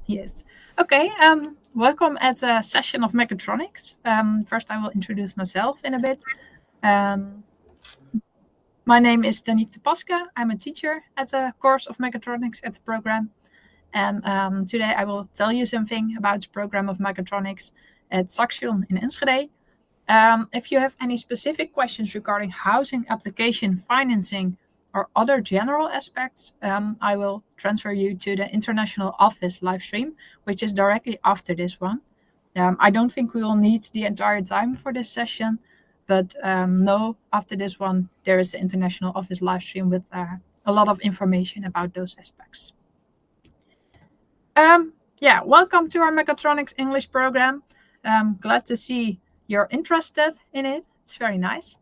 Yes. Okay. Welcome at a session of Mechatronics. First, I will introduce myself in a bit. My name is Danique de Pasca. I'm a teacher at a course of Mechatronics at the program. And today I will tell you something about the program of Mechatronics at Saxion in Enschede. If you have any specific questions regarding housing, application, financing, or other general aspects, I will transfer you to the International Office live stream, which is directly after this one. I don't think we will need the entire time for this session, but no, after this one, there is the International Office live stream with a lot of information about those aspects. Welcome to our Mechatronics English program. Glad to see you're interested in it. It's very nice.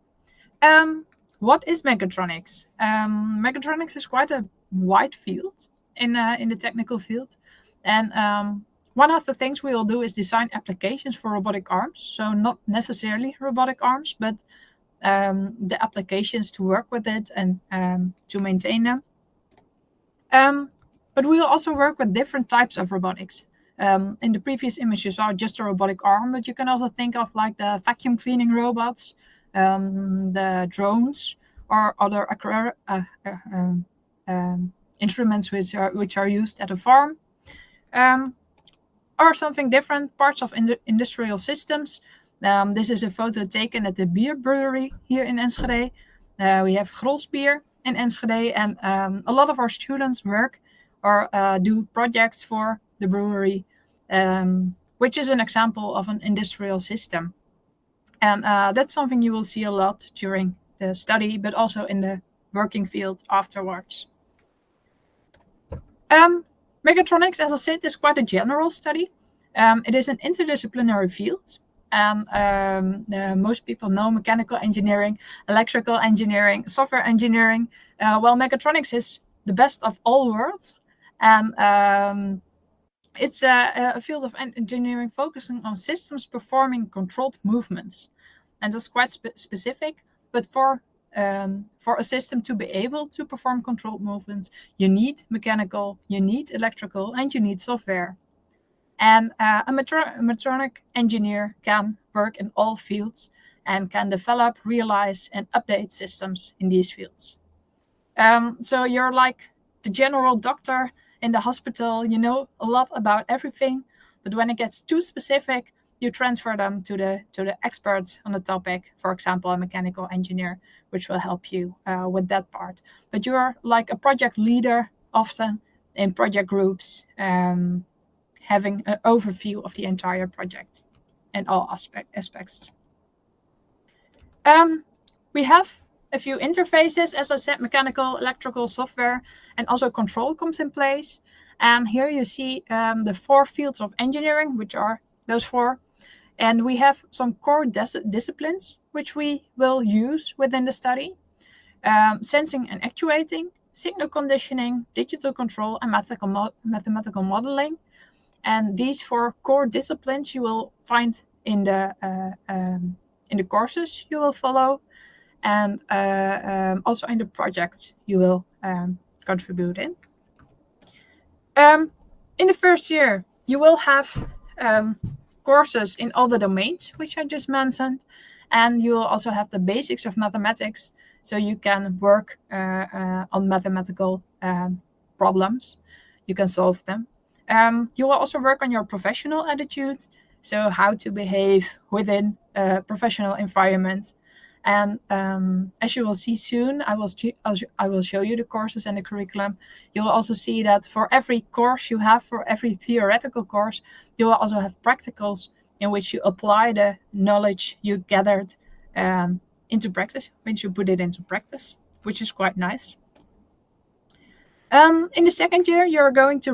What is mechatronics? Mechatronics is quite a wide field in the technical field. And one of the things we will do is design applications for robotic arms. So not necessarily robotic arms, but the applications to work with it and to maintain them. But we will also work with different types of robotics. In the previous image, you saw just a robotic arm, but you can also think of like the vacuum cleaning robots, the drones, or other instruments which are used at a farm, or something different, parts of industrial systems. This is a photo taken at the beer brewery here in Enschede. We have Grols beer in Enschede, and a lot of our students work or do projects for the brewery, which is an example of an industrial system. And that's something you will see a lot during the study, but also in the working field afterwards. Mechatronics, as I said, is quite a general study. It is an interdisciplinary field. And most people know mechanical engineering, electrical engineering, software engineering. Mechatronics is the best of all worlds. And it's a field of engineering focusing on systems performing controlled movements. And that's quite specific. But for a system to be able to perform controlled movements, you need mechanical, you need electrical, and you need software. And a mechatronic engineer can work in all fields and can develop, realize, and update systems in these fields. So you're like the general doctor in the hospital. You know a lot about everything, but when it gets too specific, you transfer them to the experts on the topic. For example, a mechanical engineer, which will help you with that part. But you're like a project leader often in project groups, having an overview of the entire project and all aspects. We have a few interfaces, as I said, mechanical, electrical, software, and also control comes in place. And here you see the 4 fields of engineering, which are those 4. And we have some core disciplines, which we will use within the study. Sensing and actuating, signal conditioning, digital control, and mathematical modeling. And these 4 core disciplines you will find in the courses you will follow, and also in the projects you will contribute in. In the first year, you will have courses in all the domains, which I just mentioned, and you will also have the basics of mathematics, so you can work on mathematical problems. You can solve them. You will also work on your professional attitudes, so how to behave within a professional environment. And as you will see soon, I will show you the courses and the curriculum. You will also see that for every course you have, for every theoretical course, you will also have practicals in which you apply the knowledge you gathered into practice, which you put it into practice, which is quite nice. In the second year, you're going to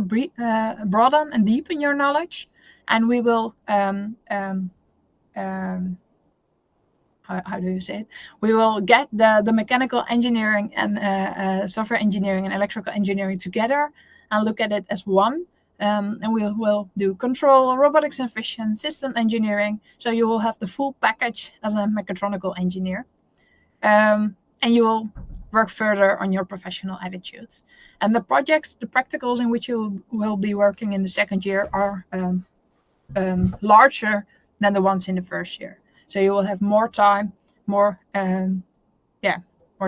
broaden and deepen your knowledge, and we will how do you say it? We will get the mechanical engineering and software engineering and electrical engineering together and look at it as one. And we will do control, robotics and vision, system engineering. So you will have the full package as a mechatronical engineer. And you will work further on your professional attitudes. And the projects, the practicals in which you will be working in the second year are larger than the ones in the first year. So you will have more time, more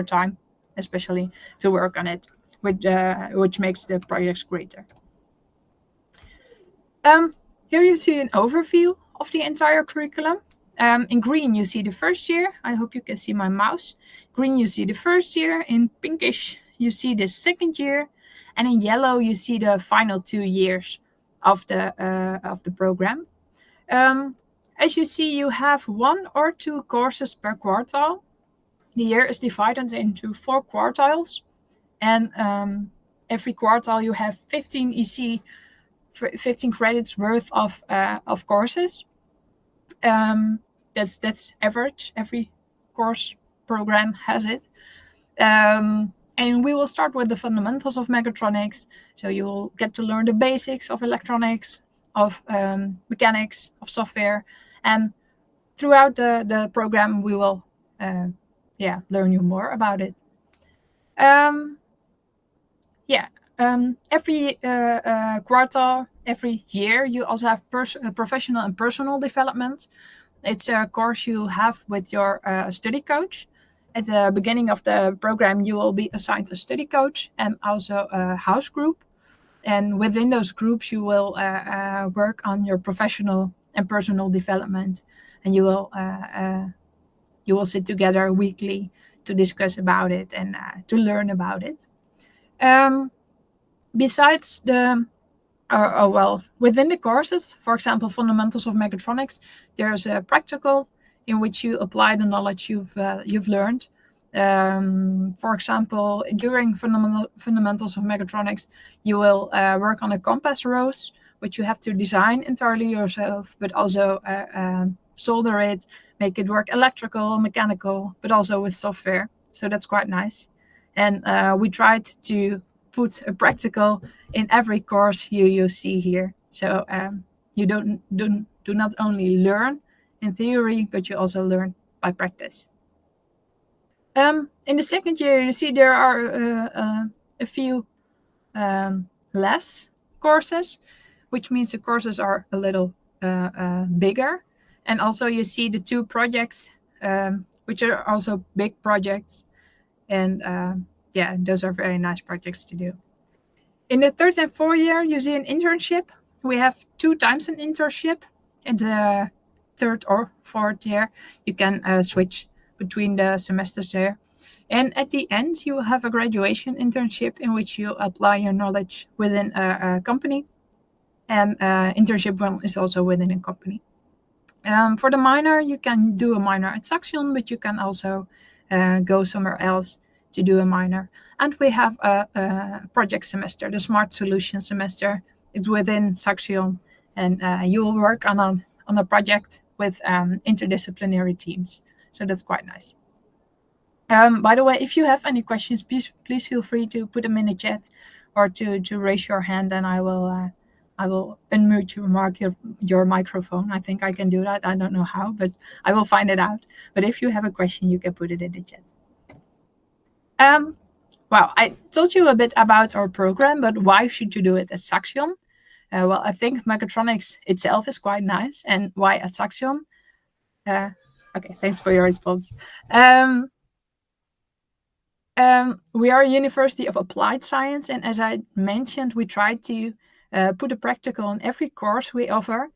time, especially to work on it, which makes the projects greater. Here you see an overview of the entire curriculum. In green, you see the first year. I hope you can see my mouse. Green, you see the first year. In pinkish, you see the second year. And in yellow, you see the final 2 years of the program. As you see, you have 1 or 2 courses per quartile. The year is divided into 4 quartiles. And every quartile, you have 15 EC, 15 credits worth of courses. That's average. Every course program has it. And we will start with the fundamentals of mechatronics. So you will get to learn the basics of electronics, of mechanics, of software. And throughout the program, we will learn you more about it. Every quarter, every year, you also have professional and personal development. It's a course you have with your study coach. At the beginning of the program, you will be assigned a study coach and also a house group. And within those groups, you will work on your professional and personal development. And you will sit together weekly to discuss about it and to learn about it. Besides within the courses, for example, fundamentals of mechatronics, there's a practical in which you apply the knowledge you've learned. For example, during fundamentals of mechatronics, you will work on a compass rose, which you have to design entirely yourself, but also solder it, make it work electrical, mechanical, but also with software. So that's quite nice. And we tried to put a practical in every course you see here. So you do not only learn in theory, but you also learn by practice. In the second year, you see there are a few less courses, which means the courses are a little bigger. And also you see the 2 projects, which are also big projects. And those are very nice projects to do. In the third and fourth year, you see an internship. We have 2 times an internship. In the third or fourth year, you can switch between the semesters there. And at the end, you will have a graduation internship in which you apply your knowledge within a company. And internship one is also within a company. For the minor, you can do a minor at Saxion, but you can also go somewhere else to do a minor. And we have a project semester, the Smart Solution semester. It's within Saxion, and you will work on a project with interdisciplinary teams. So that's quite nice. By the way, if you have any questions, please feel free to put them in the chat or to raise your hand, and I will unmute your microphone. I think I can do that. I don't know how, but I will find it out. But if you have a question, you can put it in the chat. I told you a bit about our program, but why should you do it at Saxion? I think mechatronics itself is quite nice. And why at Saxion? Okay, thanks for your response. We are a university of applied science, and as I mentioned, we try to put a practical in every course we offer,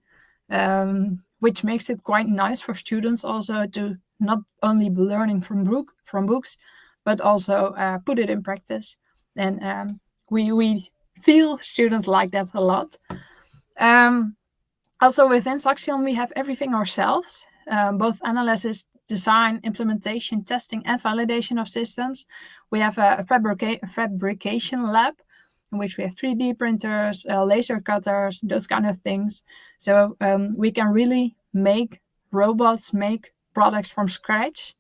which makes it quite nice for students also to not only be learning from books, but also put it in practice. And we feel students like that a lot. Also within Saxion, we have everything ourselves, both analysis, design, implementation, testing, and validation of systems. We have a fabrication lab in which we have 3D printers, laser cutters, those kind of things. So we can really make robots, make products from scratch,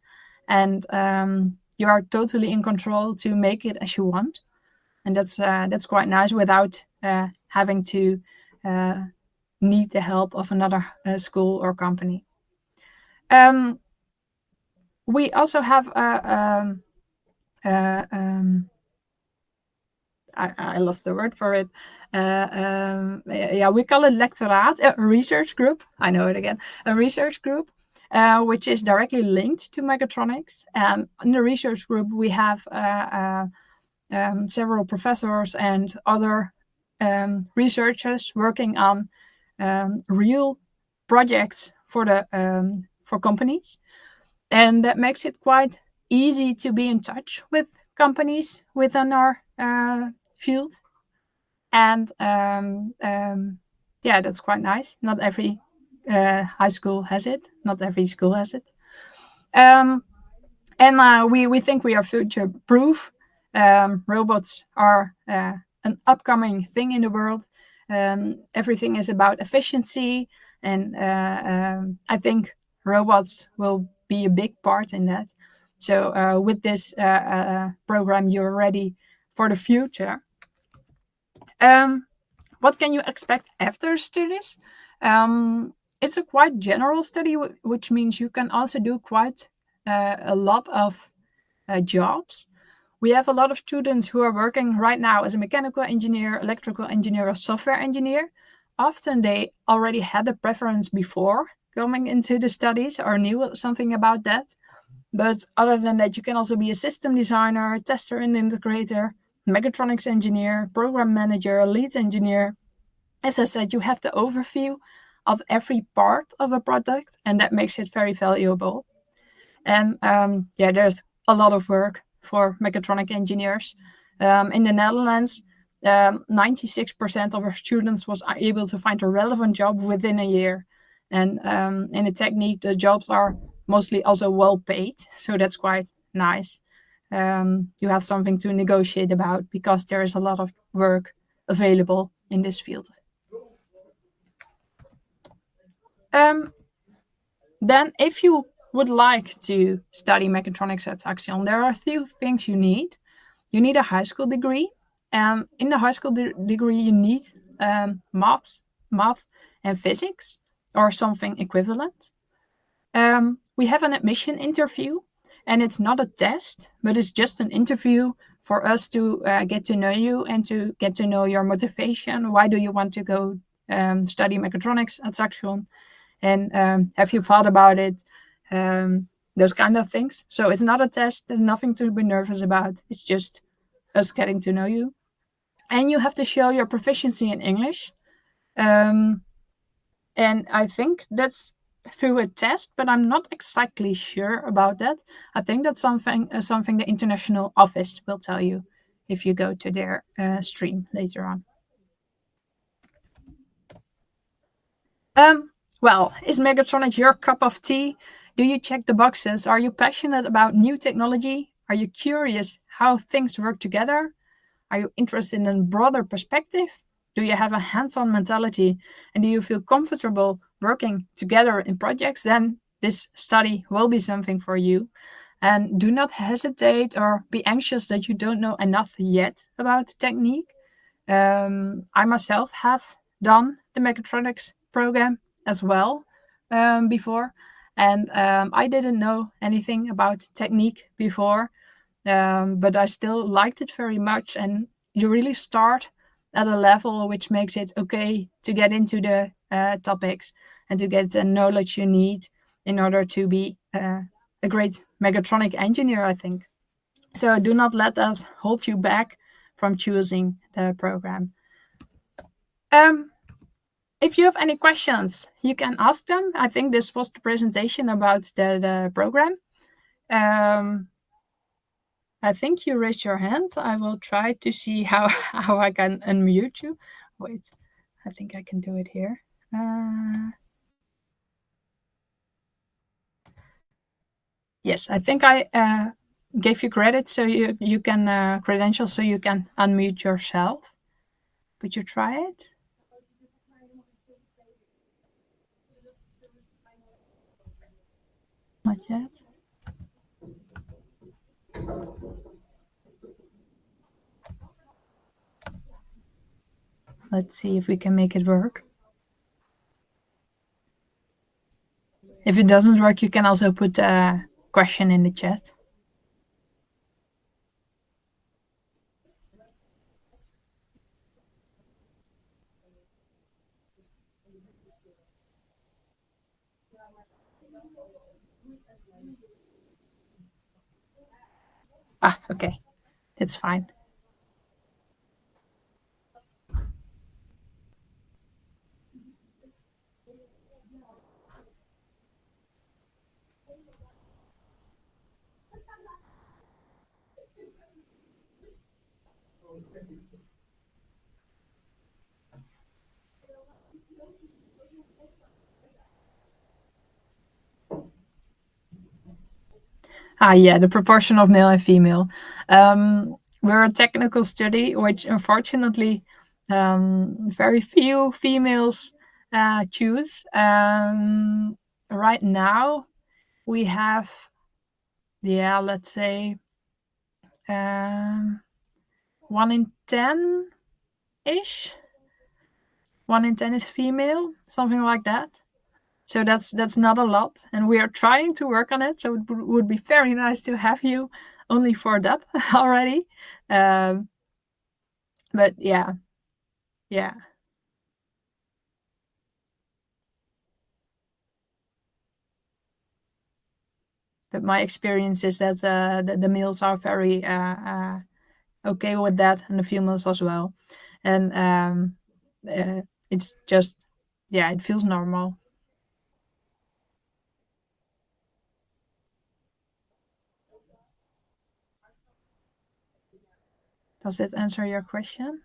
and you are totally in control to make it as you want. And that's quite nice without having to need the help of another school or company. We also have I lost the word for it. Yeah, we call it lectoraat, a research group. I know it again, a research group, which is directly linked to Mechatronics. And in the research group, we have several professors and other researchers working on real projects for companies, and that makes it quite easy to be in touch with companies within our field. And yeah, that's quite nice. Not every high school has it. Not every school has it. Um, and we think we are future proof. Robots are an upcoming thing in the world. Everything is about efficiency, and I think robots will be a big part in that. So with this program, you're ready for the future. What can you expect after studies? It's a quite general study, which means you can also do quite a lot of jobs. We have a lot of students who are working right now as a mechanical engineer, electrical engineer, or software engineer. Often they already had a preference before coming into the studies or knew something about that. But other than that, you can also be a system designer, tester and integrator, mechatronics engineer, program manager, lead engineer. As I said, you have the overview of every part of a product, and that makes it very valuable. And yeah, there's a lot of work for mechatronic engineers. In the Netherlands, 96% of our students was able to find a relevant job within a year. And in the technique, the jobs are mostly also well paid, so that's quite nice. You have something to negotiate about because there is a lot of work available in this field. Um, then, if you would like to study mechatronics at Saxion, there are a few things you need. You need a high school degree. In the high school degree, you need math and physics or something equivalent. We have an admission interview, and it's not a test, but it's just an interview for us to get to know you and to get to know your motivation. Why do you want to go study mechatronics at Saxion? And have you thought about it? Those kind of things. So it's not a test. There's nothing to be nervous about. It's just us getting to know you. And you have to show your proficiency in English. And I think that's through a test, but I'm not exactly sure about that. I think that's something the international office will tell you if you go to their stream later on. Well, is Megatronics your cup of tea? Do you check the boxes? Are you passionate about new technology? Are you curious how things work together? Are you interested in a broader perspective? Do you have a hands-on mentality? And do you feel comfortable working together in projects? Then this study will be something for you. And do not hesitate or be anxious that you don't know enough yet about the technique. I myself have done the mechatronics program as well before, and I didn't know anything about technique before, but I still liked it very much. And you really start at a level which makes it okay to get into the topics and to get the knowledge you need in order to be a great mechatronic engineer, I think. So do not let that hold you back from choosing the program. Um, if you have any questions, you can ask them. I think this was the presentation about the program. I think you raised your hand. I will try to see how I can unmute you. Wait, I think I can do it here. Yes, I think I gave you credit, so you can credentials, so you can unmute yourself. Would you try it? Not yet. Let's see if we can make it work. If it doesn't work, you can also put a question in the chat. Ah, okay, it's fine. Ah, yeah, the proportion of male and female. We're a technical study, which unfortunately very few females choose. Right now, we have, yeah, let's say um, 1 in 10 ish. 1 in 10 is female, something like that. So that's not a lot, and we are trying to work on it. So it would be very nice to have you only for that already. Um, but yeah, yeah. But my experience is that the males are very okay with that, and the females as well. And it's just, yeah, it feels normal. Does that answer your question?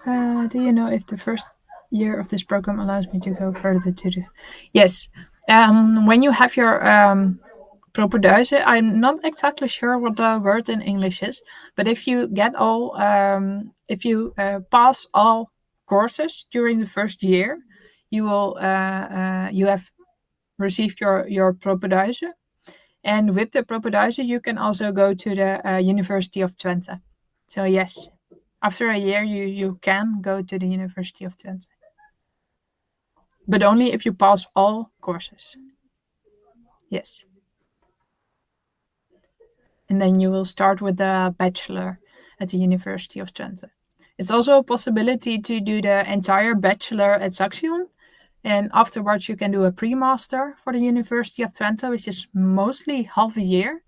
Do you know if the first year of this program allows me to go further to the? Yes. When you have your propedeuse, I'm not exactly sure what the word in English is, but if you get all, if you pass all courses during the first year, you have received your propedeuse, and with the propedeuse, you can also go to the University of Twente. So yes, after a year, you can go to the University of Twente, but only if you pass all courses. Yes, and then you will start with the bachelor at the University of Twente. It's also a possibility to do the entire bachelor at Saxion, and afterwards you can do a pre-master for the University of Twente, which is mostly half a year,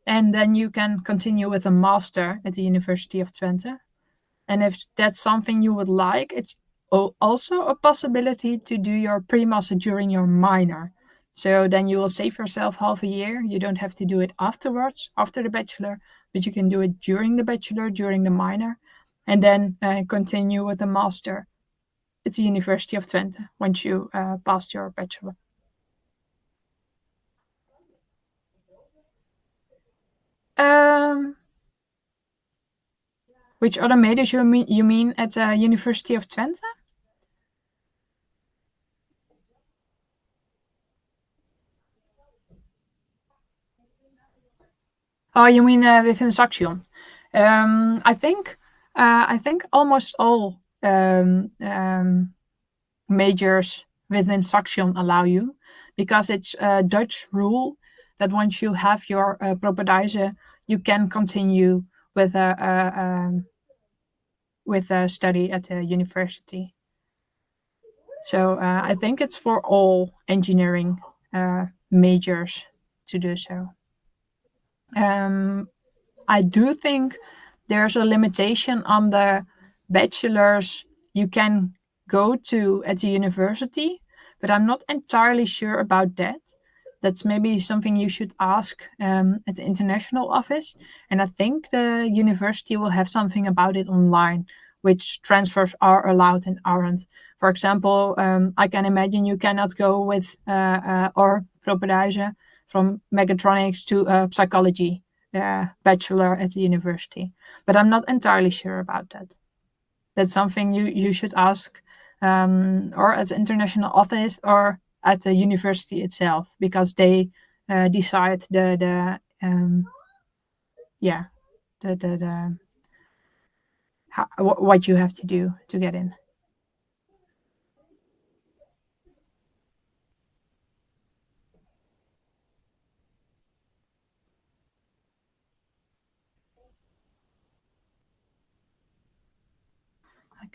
and then you can continue with a master at the University of Twente. And if that's something you would like, it's also a possibility to do your pre-master during your minor. So then you will save yourself half a year. You don't have to do it afterwards, after the bachelor, but you can do it during the bachelor, during the minor, and then continue with the master at the University of Twente once you passed your bachelor. Um, which other majors you mean at the University of Twente? Oh, you mean within Saxion? I think almost all majors within Saxion allow you, because it's a Dutch rule that once you have your propedeuse, you can continue with a study at a university. So I think it's for all engineering majors to do so. Um, I do think there's a limitation on the bachelors you can go to at the university, but I'm not entirely sure about that. That's maybe something you should ask at the international office. And I think the university will have something about it online, which transfers are allowed and aren't. For example, I can imagine you cannot go with or propedeuse from mechatronics to psychology bachelor at the university. But I'm not entirely sure about that. That's something you should ask, or at the international office or at the university itself, because they decide the yeah the what you have to do to get in.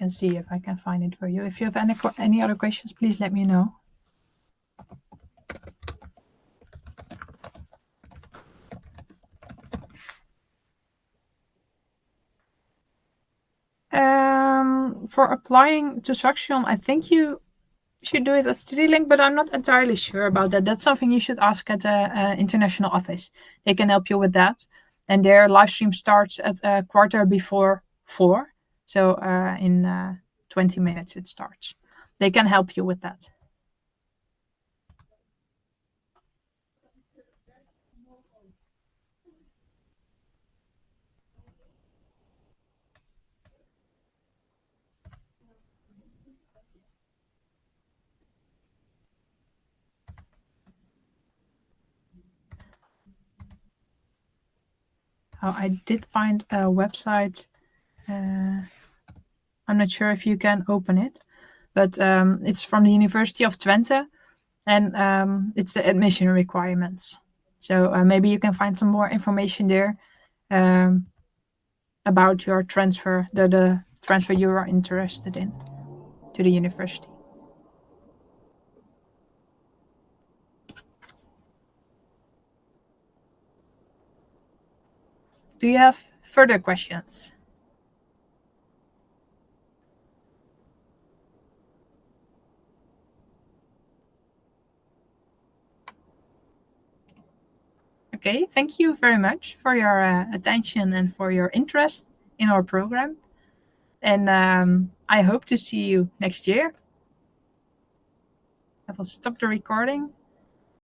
can see if I can find it for you. If you have any other questions, please let me know. For applying to Saxion, I think you should do it at StudyLink, but I'm not entirely sure about that. That's something you should ask at the international office. They can help you with that. And their live stream starts at a quarter before 4. So in 20 minutes it starts. They can help you with that. Oh, I did find a website. I'm not sure if you can open it, but it's from the University of Twente, and it's the admission requirements. So maybe you can find some more information there about your transfer, the transfer you are interested in to the university. Do you have further questions? Okay, thank you very much for your attention and for your interest in our program. And I hope to see you next year. I will stop the recording.